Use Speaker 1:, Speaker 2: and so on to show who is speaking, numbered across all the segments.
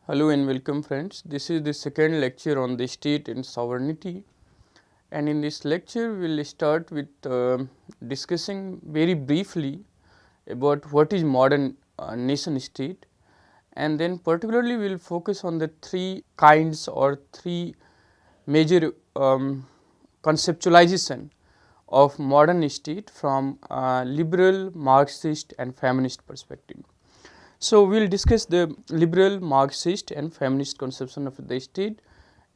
Speaker 1: Hello and welcome friends. This is the second lecture on the state and sovereignty, and in this lecture we will start with discussing very briefly about what is modern nation state, and then particularly we will focus on the three kinds or three major conceptualization of modern state from liberal, Marxist and feminist perspective. So, we will discuss the liberal, Marxist and feminist conception of the state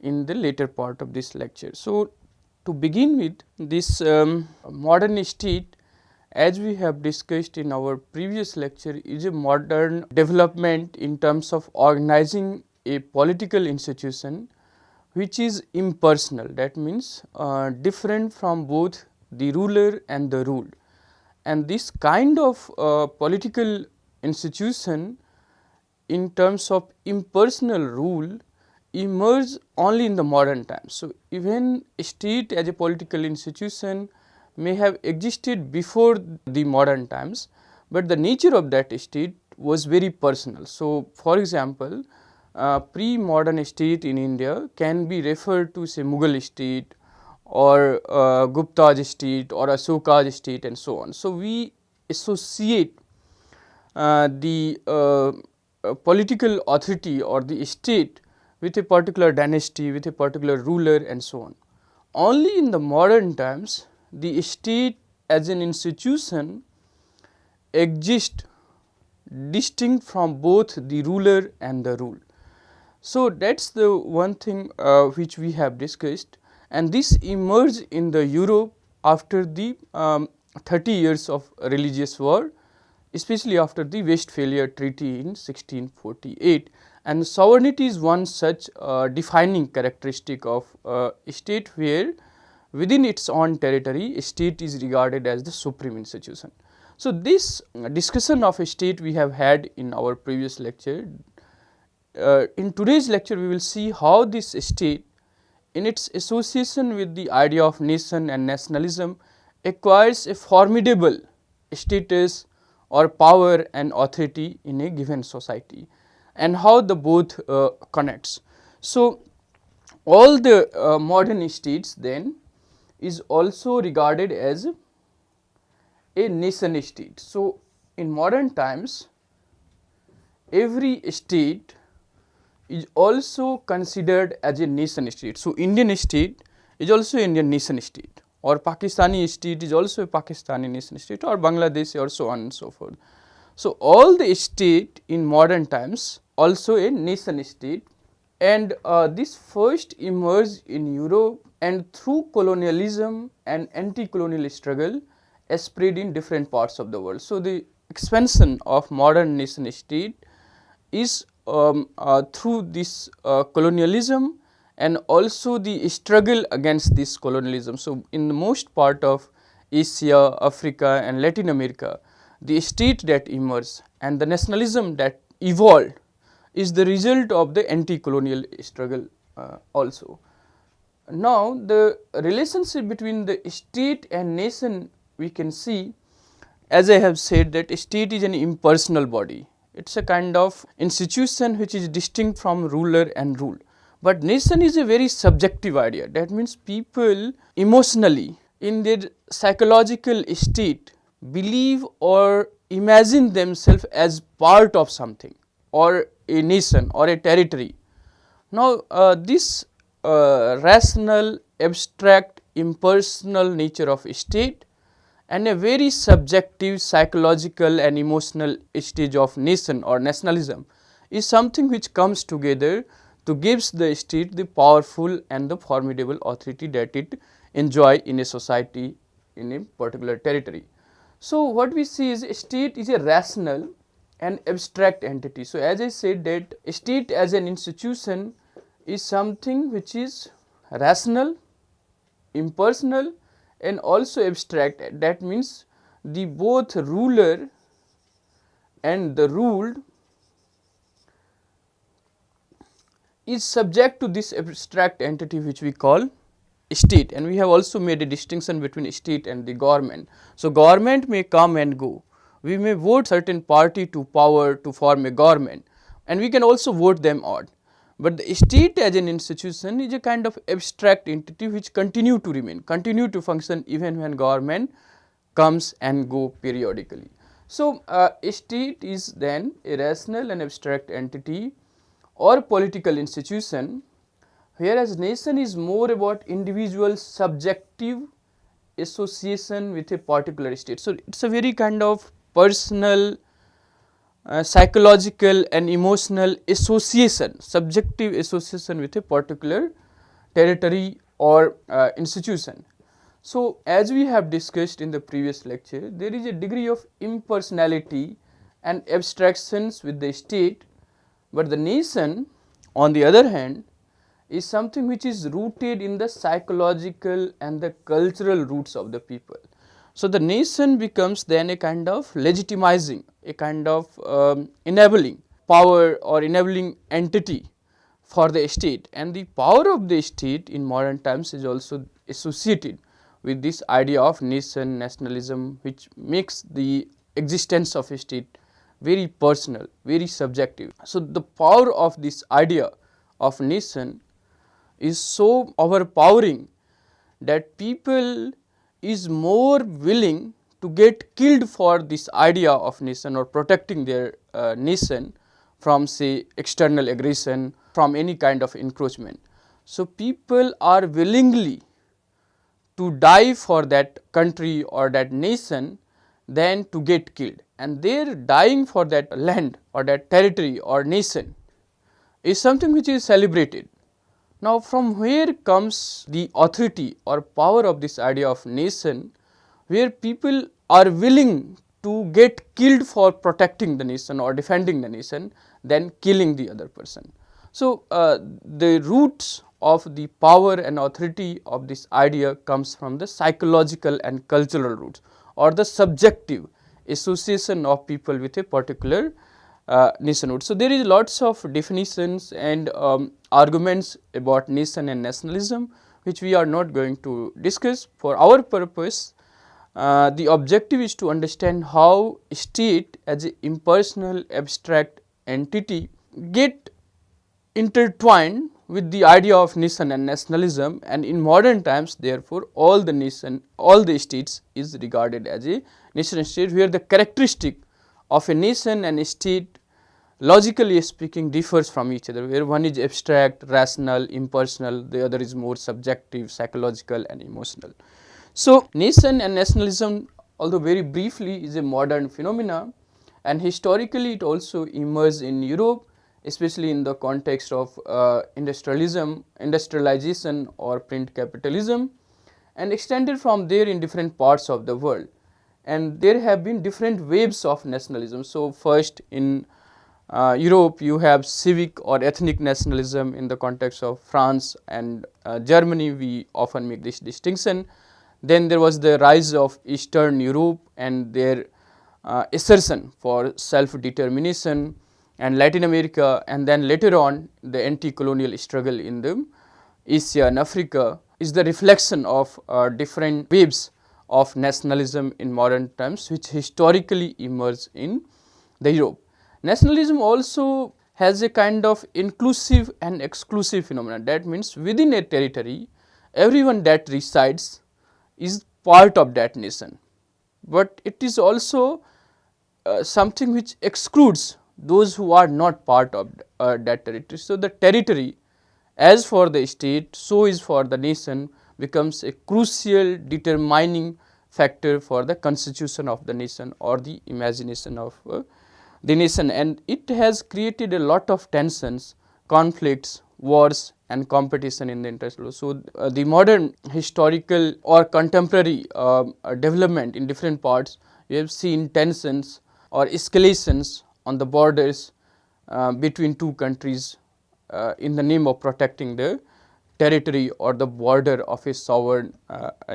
Speaker 1: in the later part of this lecture. So, to begin with this modern state, as we have discussed in our previous lecture, is a modern development in terms of organizing a political institution which is impersonal, that means different from both the ruler and the ruled, and this kind of political institution in terms of impersonal rule emerged only in the modern times. So, even state as a political institution may have existed before the modern times, but the nature of that state was very personal. So, for example, pre-modern state in India can be referred to say Mughal state or Gupta's state or Ashoka's state and so on. So, we associate the political authority or the state with a particular dynasty, with a particular ruler and so on. Only in the modern times the state as an institution exists distinct from both the ruler and the ruled. So, that is the one thing which we have discussed, and this emerged in the Europe after the 30 years of religious war, especially after the Westphalia Treaty in 1648, and sovereignty is one such defining characteristic of a state where within its own territory a state is regarded as the supreme institution. So, this discussion of a state we have had in our previous lecture. In today's lecture we will see how this state in its association with the idea of nation and nationalism acquires a formidable status or power and authority in a given society, and how the both connects. So, all the modern states then is also regarded as a nation state. So, in modern times every state is also considered as a nation state. So, Indian state is also Indian nation state, or Pakistani state is also a Pakistani nation state, or Bangladesh, or so on and so forth. So, all the state in modern times also a nation state, and this first emerged in Europe, and through colonialism and anti-colonial struggle spread in different parts of the world. So, the expansion of modern nation state is through this colonialism and also the struggle against this colonialism. So, in the most part of Asia, Africa and Latin America, the state that emerged and the nationalism that evolved is the result of the anti-colonial struggle also. Now, the relationship between the state and nation, we can see, as I have said, that state is an impersonal body. It is a kind of institution which is distinct from ruler and ruled, but nation is a very subjective idea. That means people emotionally in their psychological state believe or imagine themselves as part of something or a nation or a territory. Now, this rational, abstract, impersonal nature of state and a very subjective psychological and emotional stage of nation or nationalism is something which comes together to gives the state the powerful and the formidable authority that it enjoy in a society in a particular territory. So, what we see is state is a rational and abstract entity. So, as I said that state as an institution is something which is rational, impersonal and also abstract. That means the both ruler and the ruled is subject to this abstract entity which we call state, and we have also made a distinction between state and the government. So, government may come and go, we may vote certain party to power to form a government, and we can also vote them out. But the state as an institution is a kind of abstract entity which continue to remain, continue to function even when government comes and go periodically. So, a state is then a rational and abstract entity or political institution, whereas nation is more about individual subjective association with a particular state. So, it is a very kind of personal, psychological and emotional association, subjective association with a particular territory or institution. So, as we have discussed in the previous lecture, there is a degree of impersonality and abstractions with the state, but the nation on the other hand is something which is rooted in the psychological and the cultural roots of the people. So, the nation becomes then a kind of legitimizing, a kind of enabling power or enabling entity for the state, and the power of the state in modern times is also associated with this idea of nation, nationalism, which makes the existence of a state very personal, very subjective. So, the power of this idea of nation is so overpowering that people is more willing to get killed for this idea of nation or protecting their nation from say external aggression, from any kind of encroachment. So, people are willingly to die for that country or that nation than to get killed, and their dying for that land or that territory or nation is something which is celebrated. Now, from where comes the authority or power of this idea of nation, where people are willing to get killed for protecting the nation or defending the nation than killing the other person. So, the roots of the power and authority of this idea comes from the psychological and cultural roots or the subjective association of people with a particular nationhood. So, there is lots of definitions and arguments about nation and nationalism, which we are not going to discuss. For our purpose, the objective is to understand how state as an impersonal abstract entity get intertwined with the idea of nation and nationalism, and in modern times therefore, all the nation, all the states is regarded as a nation state, where the characteristic of a nation and a state logically speaking differs from each other, where one is abstract, rational, impersonal, the other is more subjective, psychological and emotional. So, nation and nationalism, although very briefly, is a modern phenomena, and historically it also emerged in Europe, especially in the context of industrialization or print capitalism, and extended from there in different parts of the world. And there have been different waves of nationalism. So, first in Europe you have civic or ethnic nationalism. In the context of France and Germany, we often make this distinction. Then there was the rise of Eastern Europe and their assertion for self-determination, and Latin America, and then later on the anti-colonial struggle in the Asia and Africa is the reflection of different waves of nationalism in modern times, which historically emerged in the Europe. Nationalism also has a kind of inclusive and exclusive phenomenon. That means within a territory, everyone that resides is part of that nation, but it is also something which excludes those who are not part of that territory. So, the territory, as for the state, so is for the nation, becomes a crucial determining factor for the constitution of the nation or the imagination of the nation, and it has created a lot of tensions, conflicts, wars and competition in the international. So, the modern historical or contemporary development in different parts, we have seen tensions or escalations on the borders between two countries in the name of protecting the territory or the border of a sovereign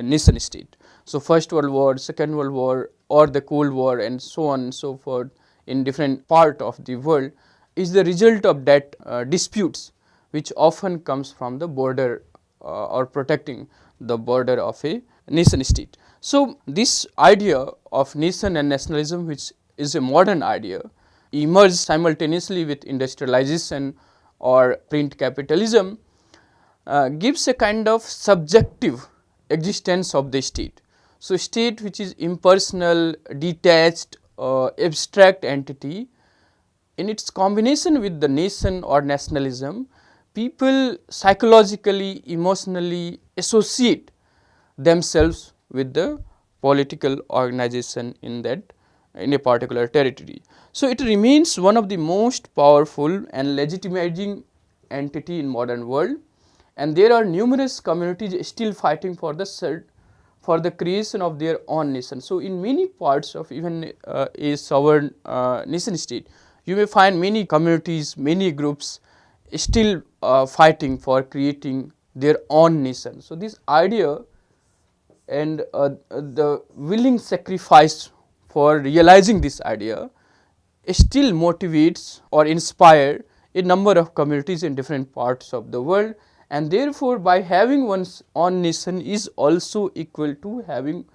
Speaker 1: nation state. So, First World War, Second World War or the Cold War and so on and so forth in different part of the world is the result of that disputes, which often comes from the border or protecting the border of a nation state. So, this idea of nation and nationalism, which is a modern idea, emerged simultaneously with industrialization or print capitalism, gives a kind of subjective existence of the state. So, state which is impersonal, detached, abstract entity, in its combination with the nation or nationalism, people psychologically, emotionally associate themselves with the political organization in that, in a particular territory. So, it remains one of the most powerful and legitimizing entity in modern world, and there are numerous communities still fighting for the creation of their own nation. So, in many parts of even a sovereign nation state, you may find many communities, many groups still fighting for creating their own nation. So, this idea and the willing sacrifice for realizing this idea still motivates or inspire a number of communities in different parts of the world, and therefore, by having one's own nation is also equal to having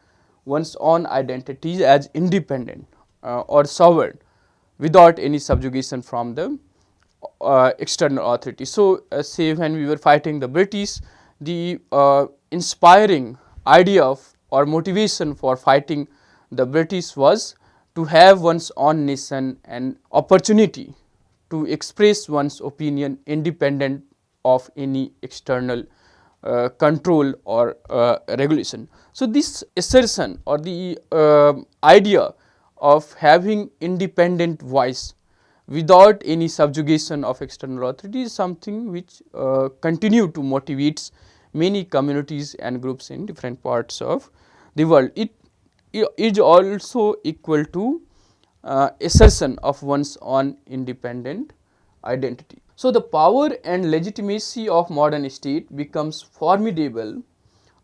Speaker 1: one's own identity as independent or sovereign without any subjugation from the external authority. So, say when we were fighting the British, the inspiring idea of or motivation for fighting the British was to have one's own nation and opportunity to express one's opinion independent of any external control or regulation. So, this assertion or the idea of having independent voice without any subjugation of external authority is something which continue to motivates many communities and groups in different parts of the world. It is also equal to assertion of one's own independent identity. So, the power and legitimacy of modern state becomes formidable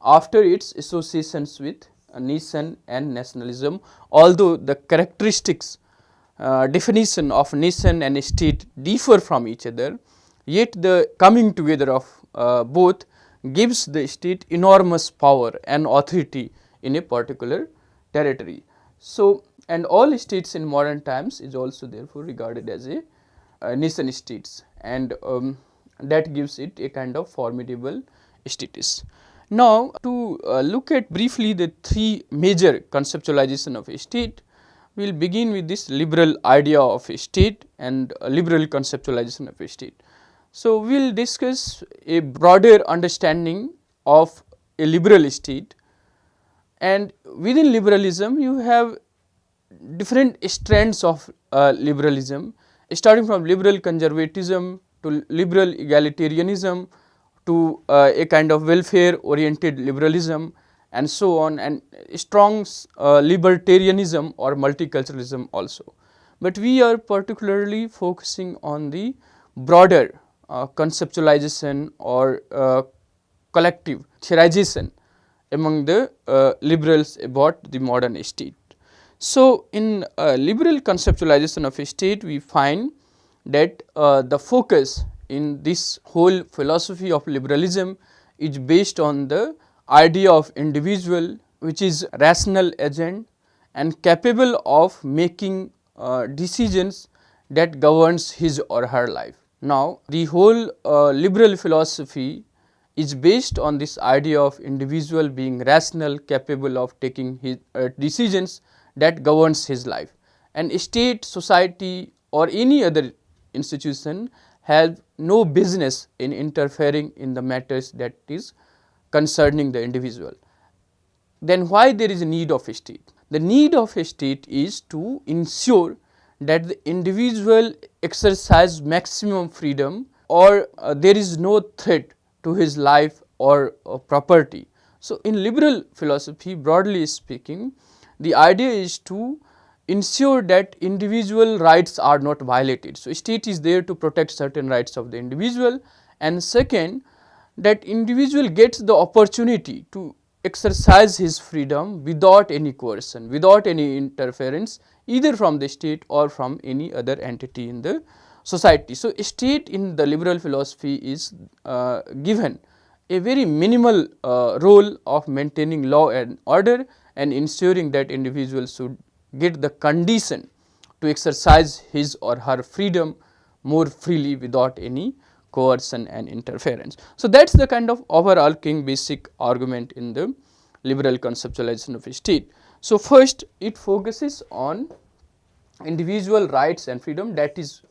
Speaker 1: after its associations with nation and nationalism, although the characteristics definition of nation and state differ from each other, yet the coming together of both gives the state enormous power and authority in a particular territory. So, and all states in modern times is also therefore regarded as a nation states, and that gives it a kind of formidable status. Now, to look at briefly the three major conceptualization of a state, we will begin with this liberal idea of a state and a liberal conceptualization of a state. So, we will discuss a broader understanding of a liberal state, and within liberalism you have different strands of liberalism, starting from liberal conservatism to liberal egalitarianism to a kind of welfare oriented liberalism and so on, and strong libertarianism or multiculturalism also. But we are particularly focusing on the broader conceptualization or collective theorization among the liberals about the modern state. So, in liberal conceptualization of a state, we find that the focus in this whole philosophy of liberalism is based on the idea of individual which is rational agent and capable of making decisions that governs his or her life. Now, the whole liberal philosophy is based on this idea of individual being rational, capable of taking his decisions that governs his life, and state, society or any other institution have no business in interfering in the matters that is concerning the individual. Then why there is a need of a state? The need of a state is to ensure that the individual exercise maximum freedom or there is no threat to his life or property. So, in liberal philosophy, broadly speaking, the idea is to ensure that individual rights are not violated. So, state is there to protect certain rights of the individual, and second, that individual gets the opportunity to exercise his freedom without any coercion, without any interference either from the state or from any other entity in the society. So, state in the liberal philosophy is given a very minimal role of maintaining law and order and ensuring that individuals should get the condition to exercise his or her freedom more freely without any coercion and interference. So, that is the kind of overarching basic argument in the liberal conceptualization of a state. So, first it focuses on individual rights and freedom, that is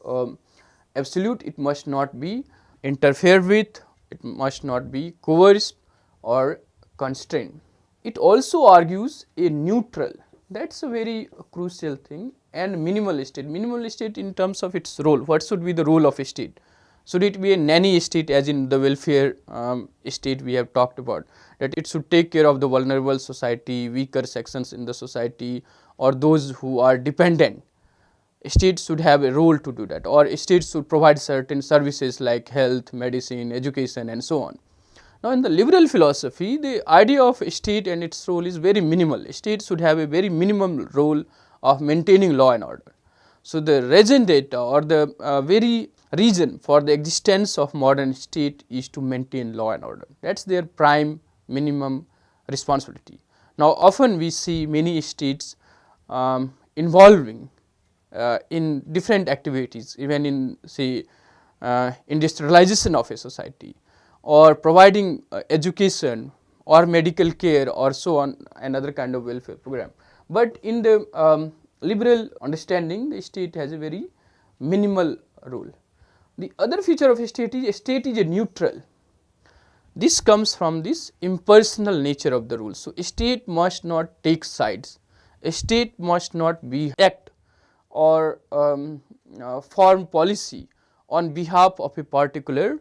Speaker 1: absolute, it must not be interfered with, it must not be coerced or constrained. It also argues a neutral, that is a very crucial thing, and minimal state. Minimal state in terms of its role, what should be the role of a state? Should it be a nanny state, as in the welfare state we have talked about, that it should take care of the vulnerable society, weaker sections in the society, or those who are dependent? States should have a role to do that, or states should provide certain services like health, medicine, education and so on. Now, in the liberal philosophy, the idea of a state and its role is very minimal. A state should have a very minimum role of maintaining law and order. So, the raison d'etre or the very reason for the existence of modern state is to maintain law and order. That is their prime minimum responsibility. Now, often we see many states involving in different activities, even in say industrialization of a society, or providing education or medical care or so on, another kind of welfare program. But in the liberal understanding, the state has a very minimal role. The other feature of a state is a neutral. This comes from this impersonal nature of the rule. So, a state must not take sides, a state must not be act or form policy on behalf of a particular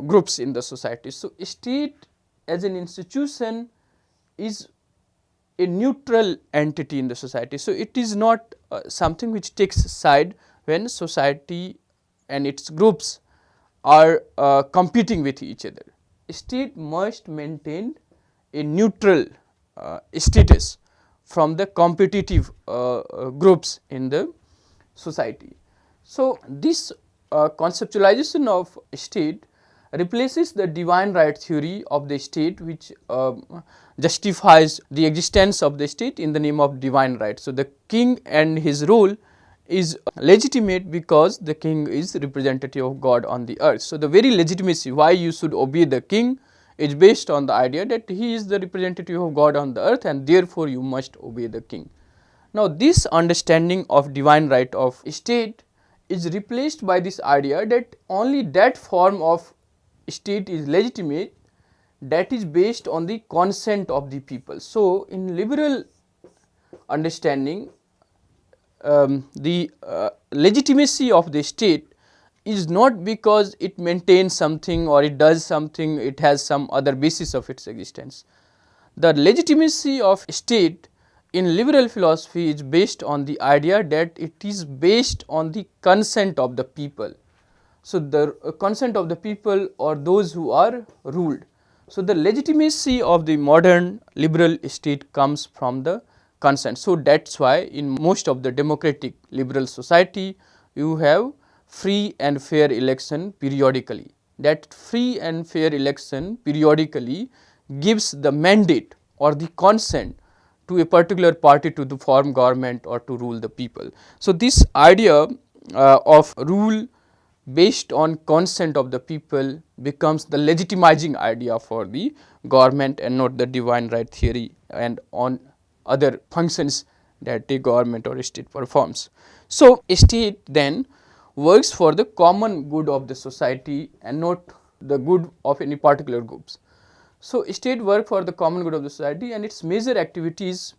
Speaker 1: groups in the society. So, a state as an institution is a neutral entity in the society. So, it is not something which takes side when society and its groups are competing with each other. A state must maintain a neutral status from the competitive groups in the society. So, this conceptualization of state replaces the divine right theory of the state, which justifies the existence of the state in the name of divine right. So, the king and his rule is legitimate because the king is representative of God on the earth. So, the very legitimacy why you should obey the king is based on the idea that he is the representative of God on the earth and therefore, you must obey the king. Now, this understanding of divine right of state is replaced by this idea that only that form of state is legitimate that is based on the consent of the people. So, in liberal understanding, the legitimacy of the state is not because it maintains something or it does something, it has some other basis of its existence. The legitimacy of state in liberal philosophy is based on the idea that it is based on the consent of the people. So, the consent of the people or those who are ruled. So, the legitimacy of the modern liberal state comes from the consent. So, that is why in most of the democratic liberal society you have free and fair election periodically. That free and fair election periodically gives the mandate or the consent to a particular party to form government or to rule the people. So, this idea of rule based on consent of the people becomes the legitimizing idea for the government and not the divine right theory and on other functions that a government or a state performs. So, a state then works for the common good of the society and not the good of any particular groups. So, state work for the common good of the society and its major activities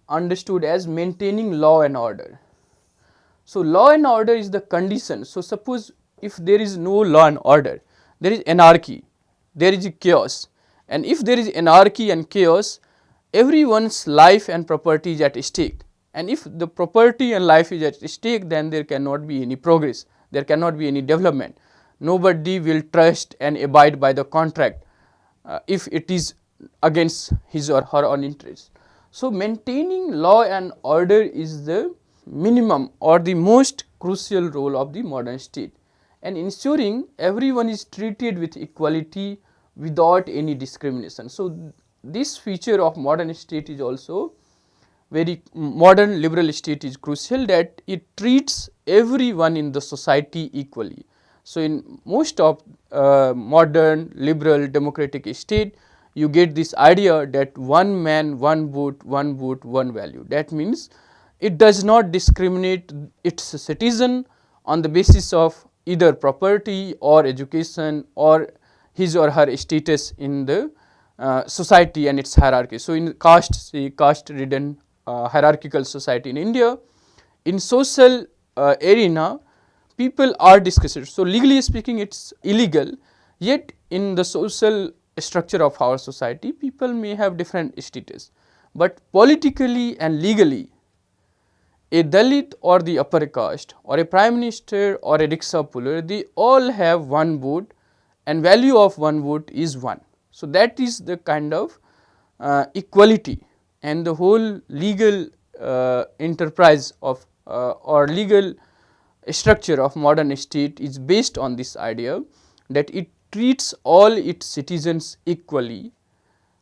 Speaker 1: understood as maintaining law and order. So, law and order is the condition. So, suppose if there is no law and order, there is anarchy, there is chaos, and if there is anarchy and chaos, everyone's life and property is at stake, and if the property and life is at stake, then there cannot be any progress, there cannot be any development. Nobody will trust and abide by the contract if it is against his or her own interest. So, maintaining law and order is the minimum or the most crucial role of the modern state, and ensuring everyone is treated with equality without any discrimination. So, this feature of modern state is also very modern liberal state is crucial, that it treats everyone in the society equally. So, in most of modern liberal democratic state, you get this idea that one man, one vote, one value. That means it does not discriminate its citizen on the basis of either property or education or his or her status in the society and its hierarchy. So, in caste ridden hierarchical society in India, in social arena, people are discussed. So, legally speaking it is illegal, yet in the social structure of our society people may have different status, but politically and legally a Dalit or the upper caste or a prime minister or a rickshaw puller, they all have one vote and value of one vote is 1. So, that is the kind of equality, and the whole legal enterprise of or legal structure of modern state is based on this idea that it treats all its citizens equally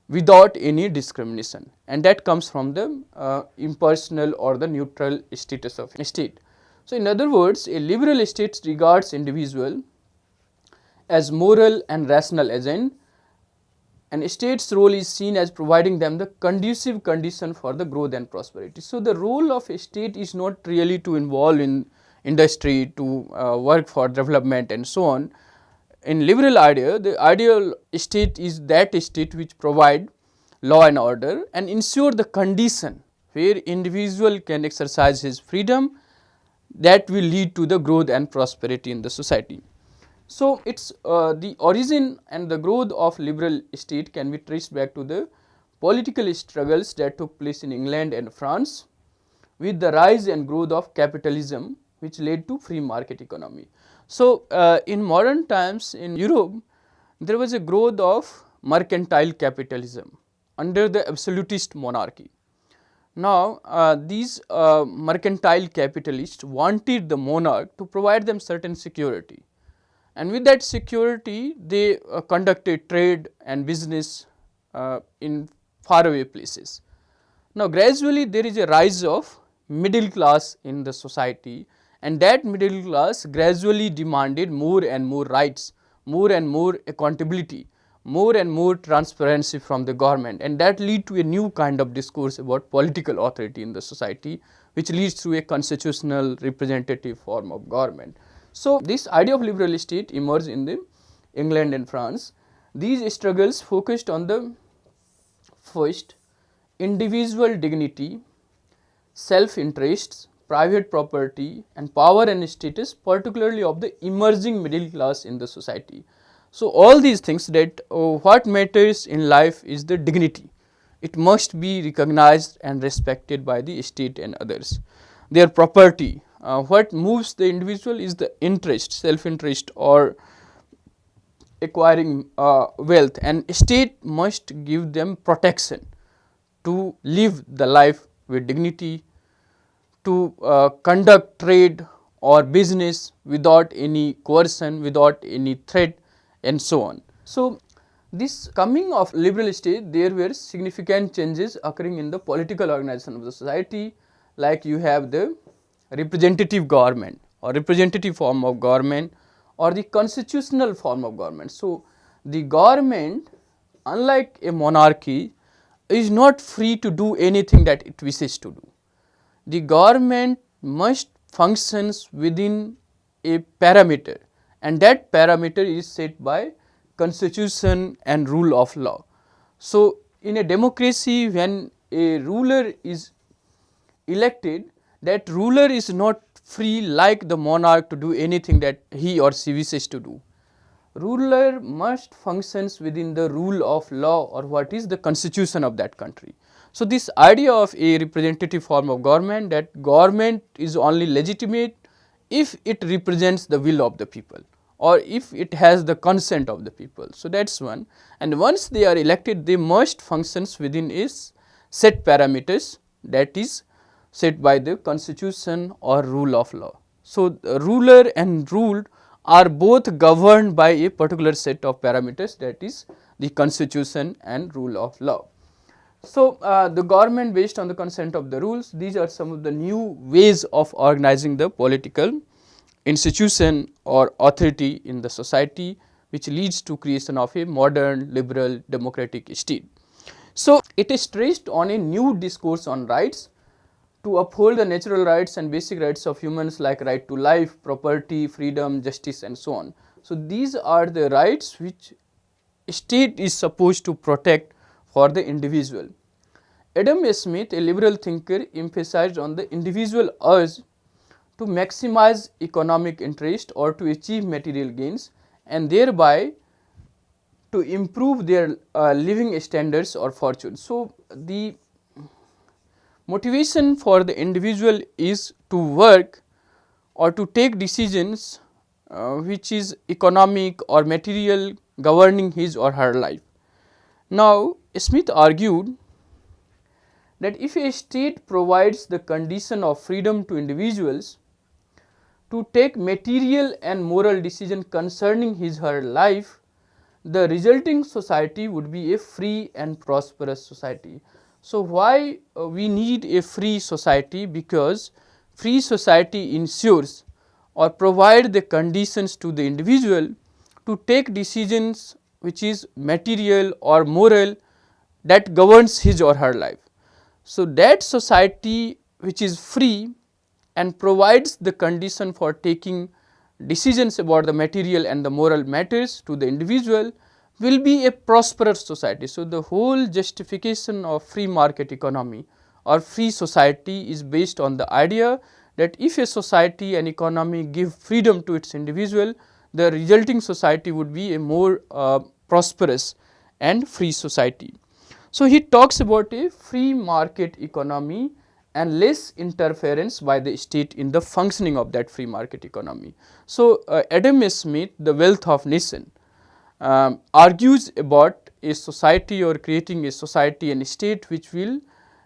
Speaker 1: without any discrimination, and that comes from the impersonal or the neutral status of a state. So, in other words, a liberal state regards individual as moral and rational agent, and a state's role is seen as providing them the conducive condition for the growth and prosperity. So, the role of a state is not really to involve in industry, to work for development and so on. In liberal idea, the ideal state is that state which provide law and order and ensure the condition where individual can exercise his freedom, that will lead to the growth and prosperity in the society. So, it is the origin and the growth of liberal state can be traced back to the political struggles that took place in England and France with the rise and growth of capitalism, which led to free market economy. So, in modern times in Europe, there was a growth of mercantile capitalism under the absolutist monarchy. Now, these mercantile capitalists wanted the monarch to provide them certain security, and with that security they conducted trade and business in faraway places. Now, gradually there is a rise of middle class in the society, and that middle class gradually demanded more and more rights, more and more accountability, more and more transparency from the government, and that lead to a new kind of discourse about political authority in the society, which leads to a constitutional representative form of government. So, this idea of liberal state emerged in the England and France. These struggles focused on the first, individual dignity, self-interests, private property and power and status, particularly of the emerging middle class in the society. So, all these things that what matters in life is the dignity, it must be recognized and respected by the state and others. Their property, what moves the individual is the interest, self-interest or acquiring wealth, and state must give them protection to live the life with dignity, to conduct trade or business without any coercion, without any threat and so on. So, this coming of liberal state, there were significant changes occurring in the political organization of the society, like you have the representative government or representative form of government or the constitutional form of government. So, the government, unlike a monarchy, is not free to do anything that it wishes to do. The government must functions within a parameter, and that parameter is set by constitution and rule of law. So, in a democracy, when a ruler is elected, that ruler is not free like the monarch to do anything that he or she wishes to do. Ruler must functions within the rule of law or what is the constitution of that country. So, this idea of a representative form of government, that government is only legitimate if it represents the will of the people or if it has the consent of the people. So, that is one, and once they are elected, they must functions within a set parameters, that is set by the constitution or rule of law. So, ruler and ruled are both governed by a particular set of parameters, that is the constitution and rule of law. So, the government based on the consent of the rules, these are some of the new ways of organizing the political institution or authority in the society, which leads to creation of a modern liberal democratic state. So, it is traced on a new discourse on rights to uphold the natural rights and basic rights of humans like right to life, property, freedom, justice and so on. So, these are the rights which state is supposed to protect for the individual. Adam Smith, a liberal thinker, emphasized on the individual urge to maximize economic interest or to achieve material gains and thereby to improve their living standards or fortune. So, the motivation for the individual is to work or to take decisions which is economic or material governing his or her life. Now, Smith argued that if a state provides the condition of freedom to individuals to take material and moral decision concerning his or her life, the resulting society would be a free and prosperous society. So, why we need a free society? Because free society ensures or provide the conditions to the individual to take decisions which is material or moral that governs his or her life. So, that society which is free and provides the condition for taking decisions about the material and the moral matters to the individual will be a prosperous society. So, the whole justification of free market economy or free society is based on the idea that if a society and economy give freedom to its individual, the resulting society would be a more prosperous and free society. So, he talks about a free market economy and less interference by the state in the functioning of that free market economy. So, Adam Smith, The Wealth of Nation, argues about a society or creating a society and state which will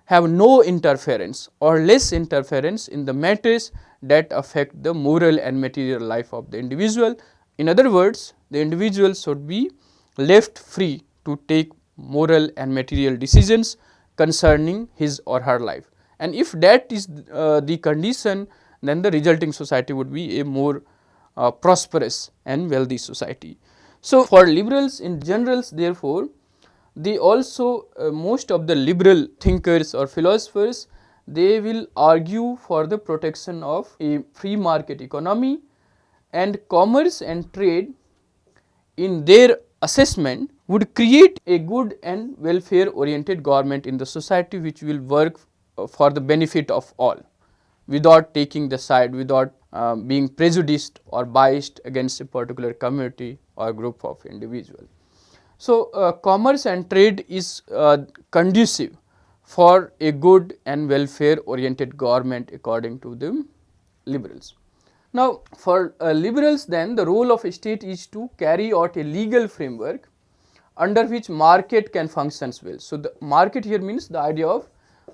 Speaker 1: have no interference or less interference in the matters that affect the moral and material life of the individual. In other words, the individual should be left free to take moral and material decisions concerning his or her life, and if that is the condition, then the resulting society would be a more prosperous and wealthy society. So, for liberals in general, therefore, they also most of the liberal thinkers or philosophers, they will argue for the protection of a free market economy, and commerce and trade in their assessment would create a good and welfare oriented government in the society which will work for the benefit of all without taking the side, without being prejudiced or biased against a particular community or group of individual. So, commerce and trade is conducive for a good and welfare oriented government according to the liberals. Now, for liberals, then the role of a state is to carry out a legal framework under which market can function well. So, the market here means the idea of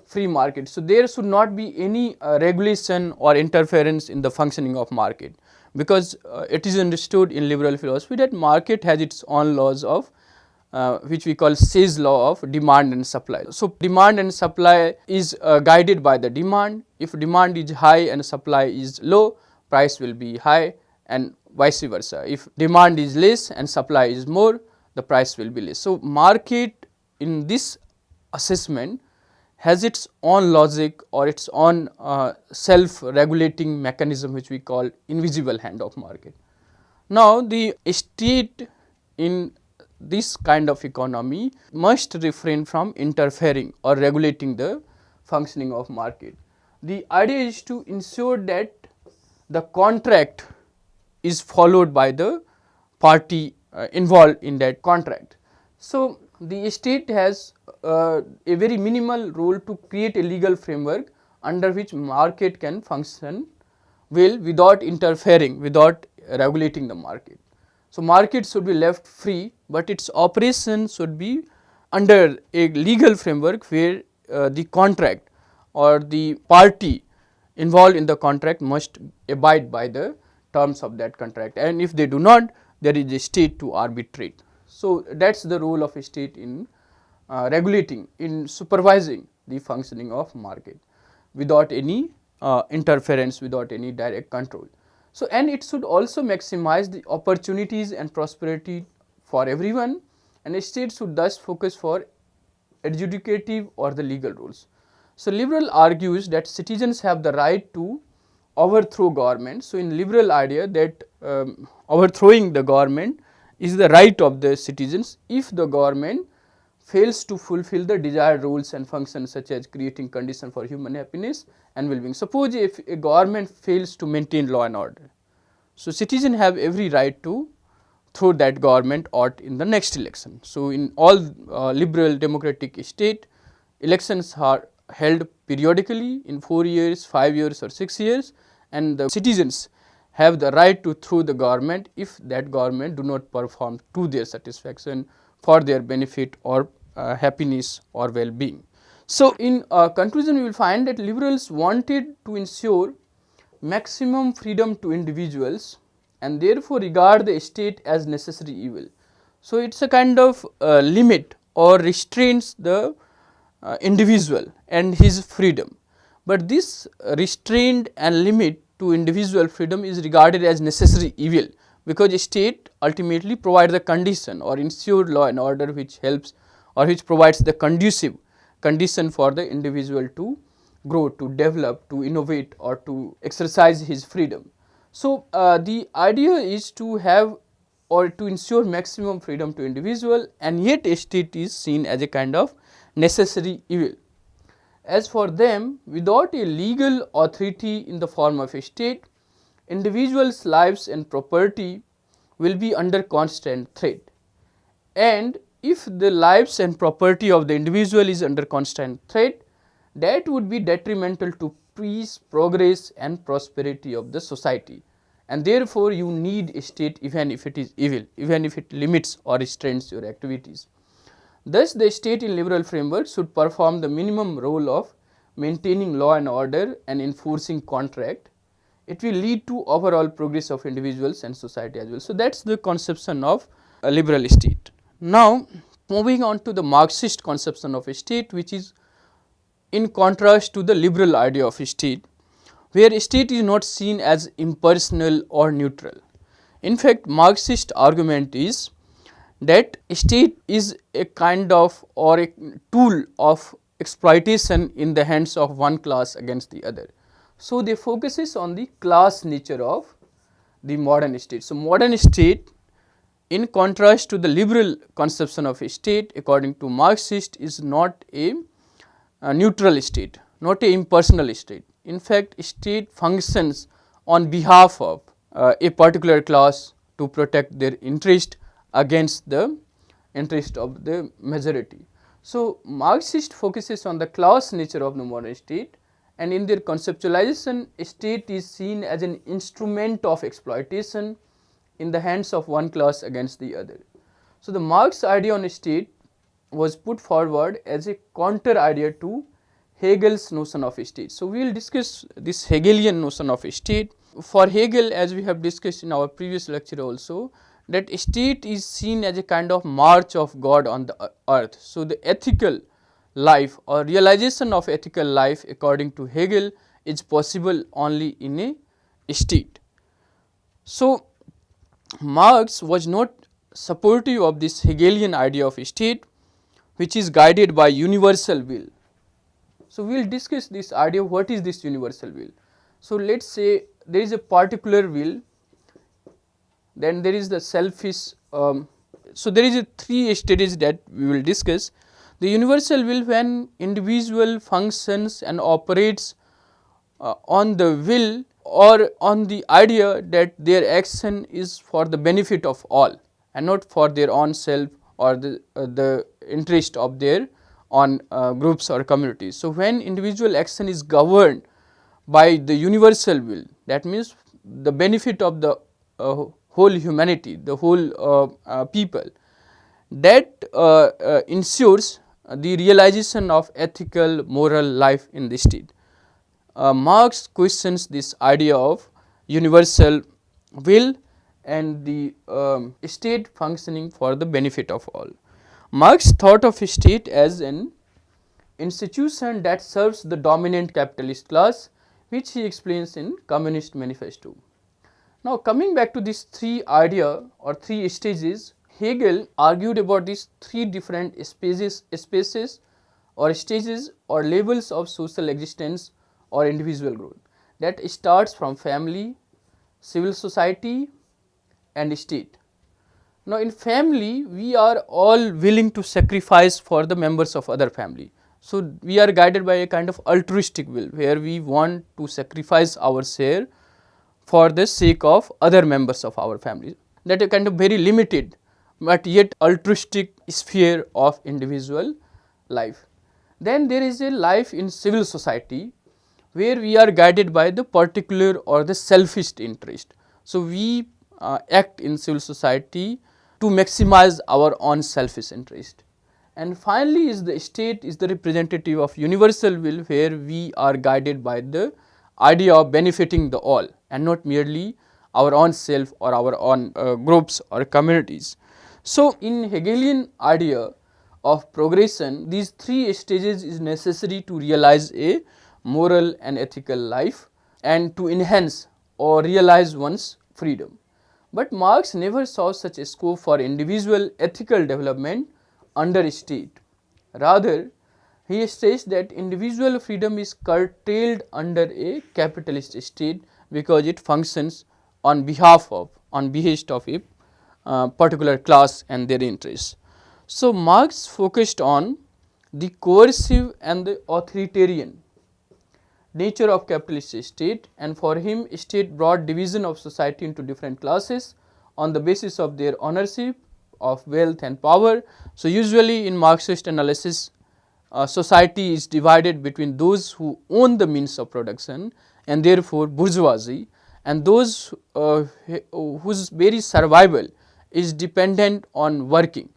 Speaker 1: free market. So, there should not be any regulation or interference in the functioning of market, because it is understood in liberal philosophy that market has its own laws of which we call Say's law of demand and supply. So, demand and supply is guided by the demand. If demand is high and supply is low, price will be high, and vice versa. If demand is less and supply is more, the price will be less. So, market in this assessment has its own logic or its own self regulating mechanism which we call invisible hand of market. Now, the state in this kind of economy must refrain from interfering or regulating the functioning of market. The idea is to ensure that the contract is followed by the party involved in that contract. So, the state has a very minimal role to create a legal framework under which market can function well without interfering, without regulating the market. So, market should be left free, but its operation should be under a legal framework where the contract or the party involved in the contract must abide by the terms of that contract, and if they do not, there is a state to arbitrate. So, that is the role of a state in regulating, in supervising the functioning of market without any interference, without any direct control. So, and it should also maximize the opportunities and prosperity for everyone, and a state should thus focus for adjudicative or the legal rules. So, liberal argues that citizens have the right to overthrow government. So, in liberal idea that overthrowing the government is the right of the citizens if the government fails to fulfill the desired roles and functions, such as creating condition for human happiness and well-being. Suppose if a government fails to maintain law and order, so citizens have every right to throw that government out in the next election. So, in all liberal democratic state, elections are held periodically in 4 years, 5 years or 6 years, and the citizens have the right to throw the government if that government do not perform to their satisfaction, for their benefit or happiness or well-being. So, in conclusion, we will find that liberals wanted to ensure maximum freedom to individuals and therefore regard the state as necessary evil. So, it is a kind of limit or restrains the individual and his freedom, but this restraint and limit to individual freedom is regarded as necessary evil, because state ultimately provides the condition or ensure law and order which helps or which provides the conducive condition for the individual to grow, to develop, to innovate or to exercise his freedom. So, the idea is to have or to ensure maximum freedom to individual, and yet a state is seen as a kind of necessary evil. As for them, without a legal authority in the form of a state, individuals' lives and property will be under constant threat, and if the lives and property of the individual is under constant threat, that would be detrimental to peace, progress and prosperity of the society, and therefore you need a state even if it is evil, even if it limits or restrains your activities. Thus, the state in liberal framework should perform the minimum role of maintaining law and order and enforcing contract. It will lead to overall progress of individuals and society as well. So, that is the conception of a liberal state. Now, moving on to the Marxist conception of a state, which is in contrast to the liberal idea of a state, where a state is not seen as impersonal or neutral. In fact, Marxist argument is that a state is a kind of or a tool of exploitation in the hands of one class against the other. So, they focuses on the class nature of the modern state. So, modern state, in contrast to the liberal conception of a state, according to Marxist, is not a neutral state, not a impersonal state. In fact, state functions on behalf of a particular class to protect their interest against the interest of the majority. So, Marxist focuses on the class nature of the modern state, and in their conceptualization, a state is seen as an instrument of exploitation in the hands of one class against the other. So, the Marx idea on a state was put forward as a counter idea to Hegel's notion of a state. So, we will discuss this Hegelian notion of a state. For Hegel, as we have discussed in our previous lecture also, that a state is seen as a kind of march of God on the earth. So, the ethical life or realization of ethical life according to Hegel is possible only in a state. So, Marx was not supportive of this Hegelian idea of a state, which is guided by universal will. So, we will discuss this idea, what is this universal will. So, let us say there is a particular will, then there is the selfish. So, there is a three stages that we will discuss. The universal will, when individual functions and operates on the will or on the idea that their action is for the benefit of all and not for their own self or the interest of their own groups or communities. So, when individual action is governed by the universal will, that means the benefit of the whole humanity, the whole people, that ensures the realization of ethical moral life in the state. Marx questions this idea of universal will and the state functioning for the benefit of all. Marx thought of state as an institution that serves the dominant capitalist class, which he explains in Communist Manifesto. Now, coming back to these three idea or three stages, Hegel argued about these three different spaces or stages or levels of social existence or individual growth that starts from family, civil society and state. Now, in family, we are all willing to sacrifice for the members of other family. So, we are guided by a kind of altruistic will where we want to sacrifice our share for the sake of other members of our family. That is a kind of very limited but yet altruistic sphere of individual life. Then there is a life in civil society where we are guided by the particular or the selfish interest. So, we act in civil society to maximize our own selfish interest. And finally, is the state is the representative of universal will where we are guided by the idea of benefiting the all and not merely our own self or our own groups or communities. So, in Hegelian idea of progression, these three stages is necessary to realize a moral and ethical life and to enhance or realize one's freedom. But Marx never saw such a scope for individual ethical development under state. Rather, he states that individual freedom is curtailed under a capitalist state because it functions on behest of a particular class and their interests. So, Marx focused on the coercive and the authoritarian nature of capitalist state, and for him state brought division of society into different classes on the basis of their ownership of wealth and power. So, usually in Marxist analysis, society is divided between those who own the means of production and therefore bourgeoisie, and those whose very survival is dependent on working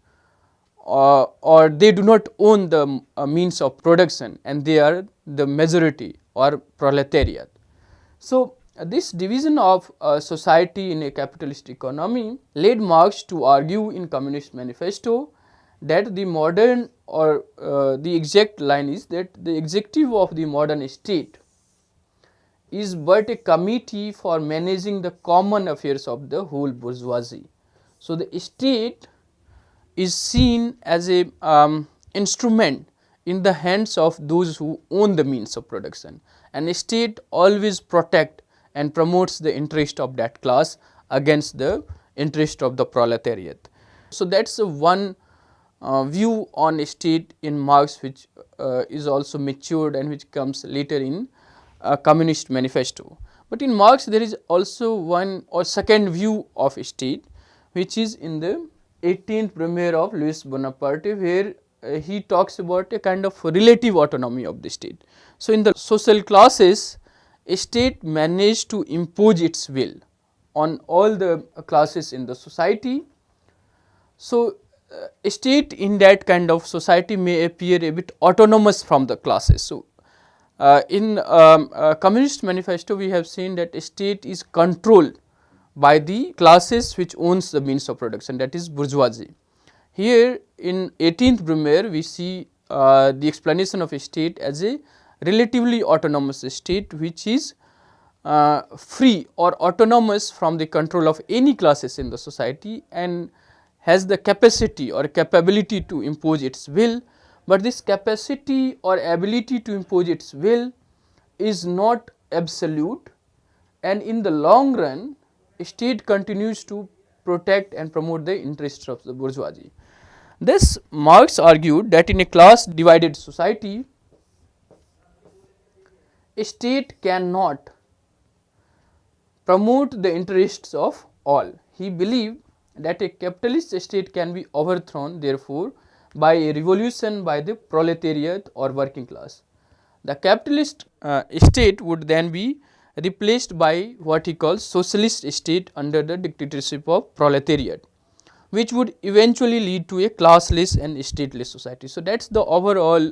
Speaker 1: or they do not own the means of production and they are the majority or proletariat. So, this division of society in a capitalist economy led Marx to argue in Communist Manifesto that the modern or the exact line is that the executive of the modern state is but a committee for managing the common affairs of the whole bourgeoisie. So, the state is seen as a instrument in the hands of those who own the means of production, and the state always protect and promotes the interest of that class against the interest of the proletariat. So, that is one view on state in Marx which is also matured and which comes later in Communist Manifesto. But in Marx there is also one or second view of state which is in the 18th Brumaire of Louis Bonaparte, where he talks about a kind of relative autonomy of the state. So, in the social classes, a state managed to impose its will on all the classes in the society. So, a state in that kind of society may appear a bit autonomous from the classes. So, in Communist Manifesto we have seen that a state is controlled by the classes which owns the means of production, that is bourgeoisie. Here in 18th Brumaire we see the explanation of a state as a relatively autonomous state which is free or autonomous from the control of any classes in the society and has the capacity or capability to impose its will, but this capacity or ability to impose its will is not absolute, and in the long run state continues to protect and promote the interests of the bourgeoisie. Thus, Marx argued that in a class divided society, a state cannot promote the interests of all. He believed that a capitalist state can be overthrown therefore by a revolution by the proletariat or working class. The capitalist state would then be replaced by what he calls socialist state under the dictatorship of proletariat, which would eventually lead to a classless and stateless society. So, that is the overall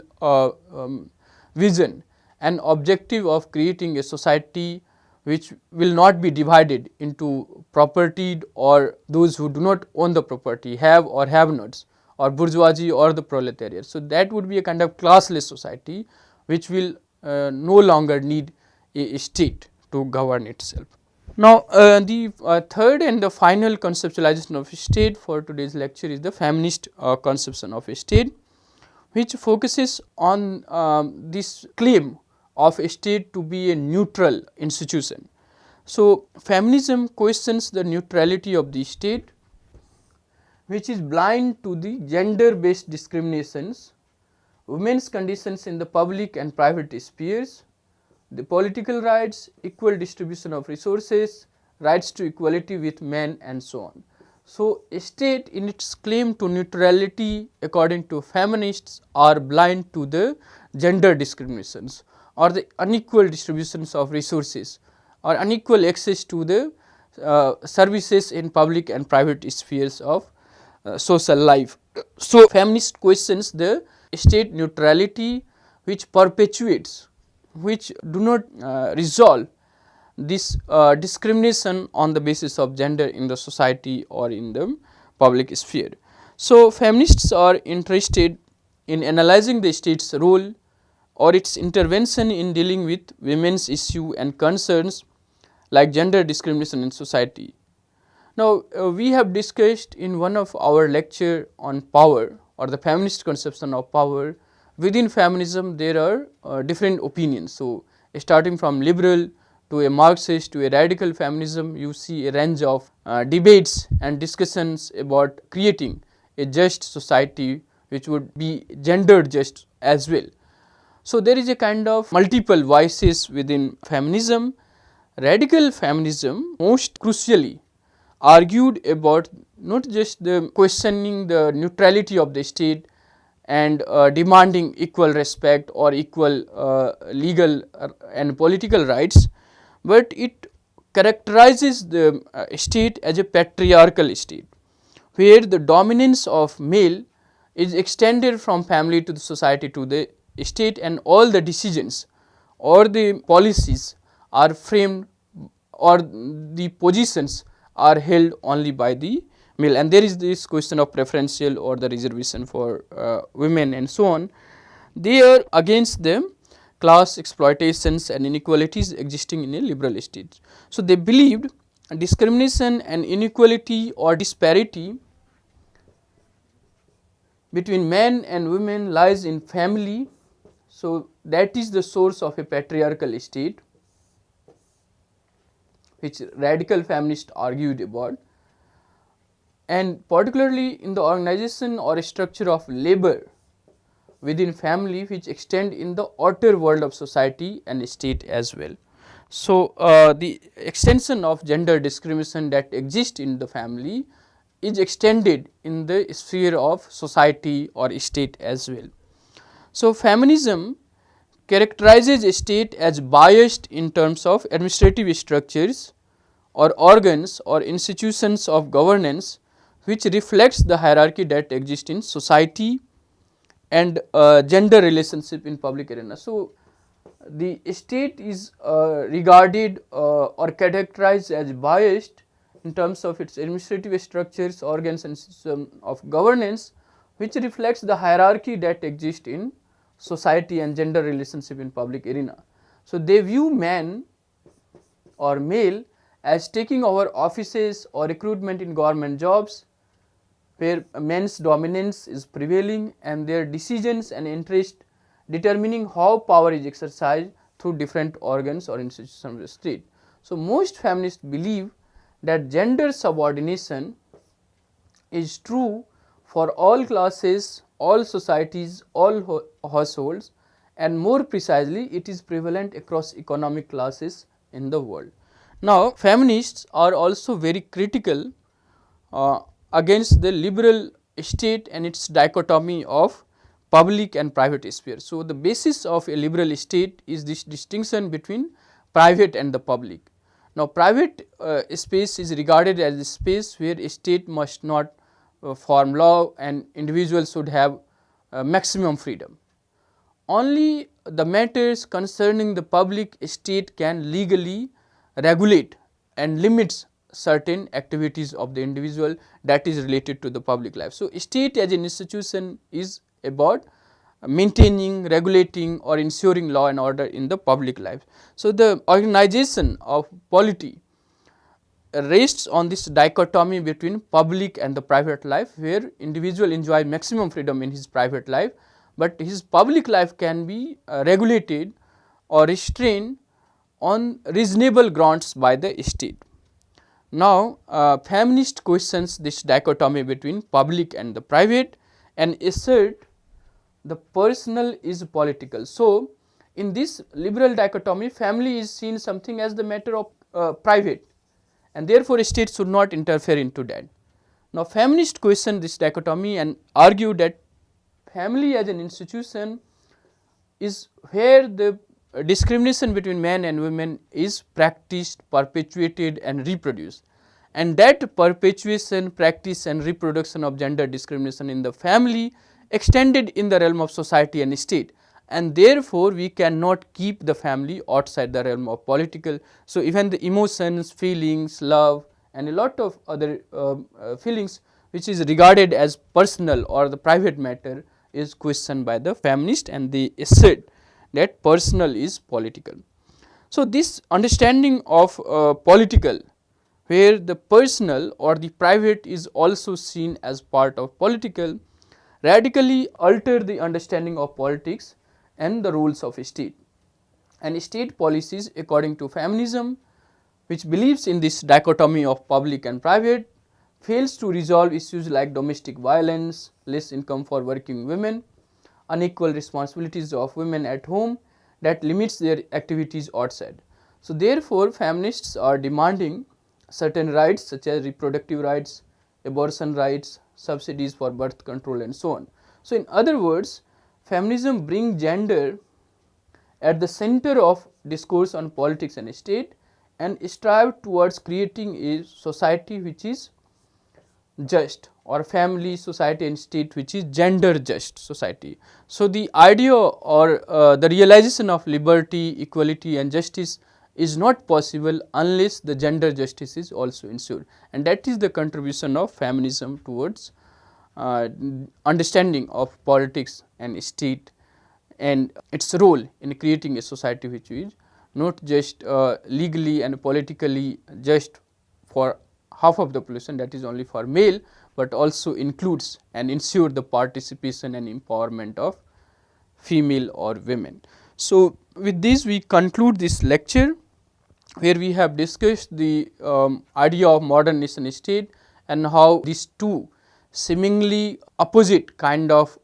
Speaker 1: vision and objective of creating a society which will not be divided into propertied or those who do not own the property, have or have nots, or bourgeoisie or the proletariat. So, that would be a kind of classless society which will no longer need a state to govern itself. Now, the third and the final conceptualization of state for today's lecture is the feminist conception of a state, which focuses on this claim of a state to be a neutral institution. So, feminism questions the neutrality of the state, which is blind to the gender based discriminations, women's conditions in the public and private spheres, the political rights, equal distribution of resources, rights to equality with men, and so on. So, a state in its claim to neutrality according to feminists are blind to the gender discriminations or the unequal distributions of resources or unequal access to the services in public and private spheres of social life. So, feminist questions the state neutrality which perpetuates, which do not resolve this discrimination on the basis of gender in the society or in the public sphere. So, feminists are interested in analyzing the state's role or its intervention in dealing with women's issue and concerns like gender discrimination in society. Now, we have discussed in one of our lecture on power or the feminist conception of power. Within feminism there are different opinions. So, starting from liberal to a Marxist to a radical feminism, you see a range of debates and discussions about creating a just society which would be gender just as well. So, there is a kind of multiple voices within feminism. Radical feminism most crucially argued about not just the questioning the neutrality of the state and demanding equal respect or equal legal and political rights, but it characterizes the state as a patriarchal state, where the dominance of male is extended from family to the society to the state, and all the decisions or the policies are framed or the positions are held only by the male, and there is this question of preferential or the reservation for women and so on. They are against the class exploitations and inequalities existing in a liberal state. So, they believed discrimination and inequality or disparity between men and women lies in family. So, that is the source of a patriarchal state, which radical feminists argued about, and particularly in the organization or structure of labor within family, which extend in the outer world of society and state as well. So, the extension of gender discrimination that exists in the family is extended in the sphere of society or state as well. So, feminism characterizes a state as biased in terms of administrative structures or organs or institutions of governance which reflects the hierarchy that exists in society and gender relationship in public arena. So, the state is regarded or characterized as biased in terms of its administrative structures, organs and system of governance which reflects the hierarchy that exists in society and gender relationship in public arena. So, they view man or male as taking over offices or recruitment in government jobs where men's dominance is prevailing and their decisions and interest determining how power is exercised through different organs or institutions of the state. So, most feminists believe that gender subordination is true for all classes, all societies, all households, and more precisely it is prevalent across economic classes in the world. Now, feminists are also very critical against the liberal state and its dichotomy of public and private sphere. So, the basis of a liberal state is this distinction between private and the public. Now, private space is regarded as a space where a state must not form law and individuals should have maximum freedom. Only the matters concerning the public state can legally regulate and limits certain activities of the individual that is related to the public life. So, state as an institution is about maintaining, regulating or ensuring law and order in the public life. So, the organization of polity rests on this dichotomy between public and the private life, where individual enjoy maximum freedom in his private life, but his public life can be regulated or restrained on reasonable grounds by the state. Now, feminist questions this dichotomy between public and the private and assert the personal is political. So, in this liberal dichotomy, family is seen something as the matter of private, and therefore, state should not interfere into that. Now, feminist question this dichotomy and argue that family as an institution is where the discrimination between men and women is practiced, perpetuated and reproduced, and that perpetuation, practice and reproduction of gender discrimination in the family extended in the realm of society and state, and therefore, we cannot keep the family outside the realm of political. So, even the emotions, feelings, love and a lot of other feelings which is regarded as personal or the private matter is questioned by the feminist, and they assert that personal is political. So, this understanding of political, where the personal or the private is also seen as part of political, radically alter the understanding of politics and the rules of state. And state policies according to feminism, which believes in this dichotomy of public and private, fails to resolve issues like domestic violence, less income for working women, unequal responsibilities of women at home that limits their activities outside. So, therefore, feminists are demanding certain rights such as reproductive rights, abortion rights, subsidies for birth control and so on. So, in other words, feminism brings gender at the center of discourse on politics and state and strive towards creating a society which is just, or family, society and state which is gender just society. So, the idea or the realization of liberty, equality and justice is not possible unless the gender justice is also ensured, and that is the contribution of feminism towards understanding of politics and state and its role in creating a society which is not just legally and politically just for half of the population, that is only for male, but also includes and ensure the participation and empowerment of female or women. So, with this we conclude this lecture, where we have discussed the idea of modern nation state and how these two seemingly opposite kind of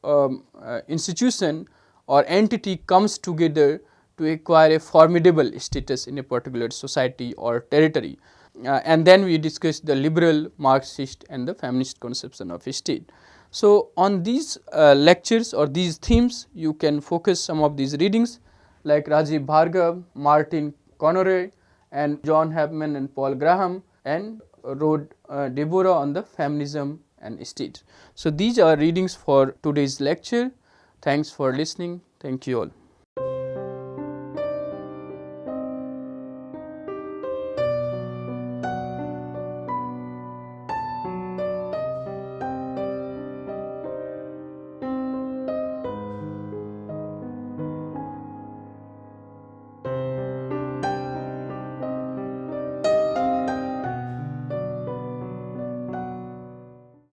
Speaker 1: institution or entity comes together to acquire a formidable status in a particular society or territory. And then we discussed the liberal, Marxist and the feminist conception of state. So, on these lectures or these themes, you can focus some of these readings like Rajiv Bhargava, Martin Conroy and John Haberman and Paul Graham, and wrote Deborah on the feminism and state. So, these are readings for today's lecture. Thanks for listening. Thank you all.